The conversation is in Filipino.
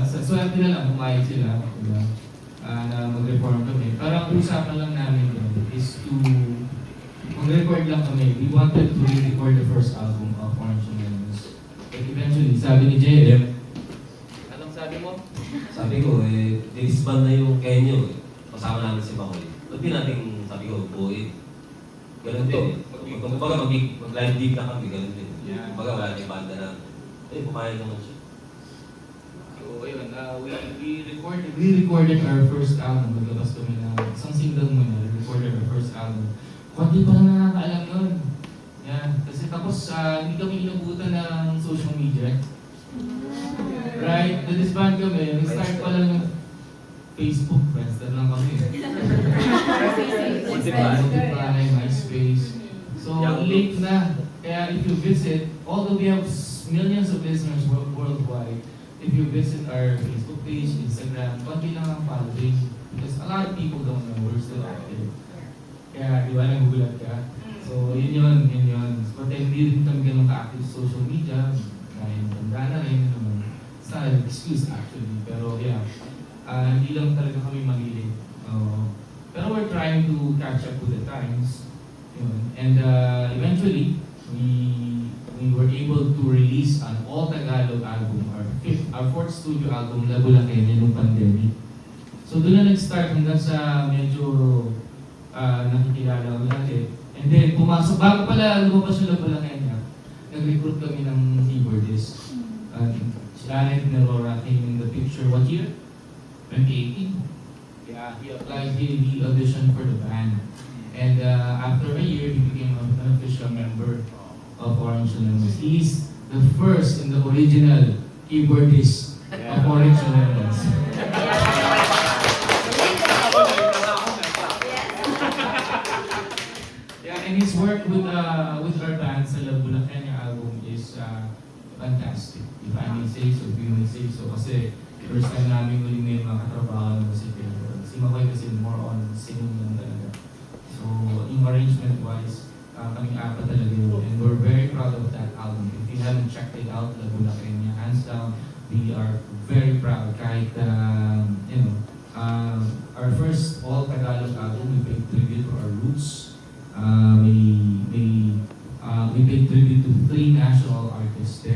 Sa swerte na lang, pumayag sila, diba? Na mag-reform kami. Parang usapan lang namin yun is to mag-record lang kami. We wanted to re-record the first album of Orange Lemons. But eventually, sabi ni JM, anong sabi mo? Sabi ko, disband na yung Kenyo. Kasama namin si Makoy. Ba't di natin, sabi ko, buuin. Ganun din. Kumbaga mag-live gig na kami, ganun din. Kumbaga wala tayong banda na, pumayag naman siya. So, ayun, we recorded our first album. Maglabas kami ng isang single muna. We recorded our first album. Konti pa lang nakakaalam nun. Yan. Kasi tapos, hindi kami inabutan ng social media. Right? Na-disband kami. Nag-start pa lang yung Facebook. Friends na lang kami. Spotify, MySpace. So, late na. Kaya if you visit, although we have millions of listeners worldwide, if you visit our Facebook page, Instagram, konti lang ang following. Because a lot of people don't know we're still active. Kaya, di ba, nagugulat ka? So, yun yun. But then, hindi rin kami ganun ka-active sa social media. Dahil tanda na rin naman. It's not an excuse actually. Pero yeah, hindi lang talaga kami magili. Pero we're trying to catch up with the times. Yun. And eventually, we were able to release an all-Tagalog album, our fourth studio album, La Bulaqueña, nung pandemic. So doon na nag-start hanggang sa medyo nakikilala ko natin. And then pumasok, bago pala lumabas yung La Bulaqueña, nag-recruit kami ng keyboardist. Si Anet Nerora came in the picture. What year? 2018. Yeah, he applied, he auditioned for the band. And after a year, he became an official member of Orange Lemons. He's the first and the original keyboardist of Orange Lemons. Yeah, and his work with our band sa La Bulaqueña album is fantastic. If I may say so, if you may say so. Kasi first time namin uling may mga katrabaho ng musika. Si Makoy kasi more on singing lang talaga. So, yung arrangement-wise, kaming apat talaga yun. And we're very proud of that album. If you haven't checked it out, La Bulaqueña, hands down, we are very proud. Kahit, our first all-Tagalog album, we paid tribute to our roots. We paid tribute to 3 national artists there.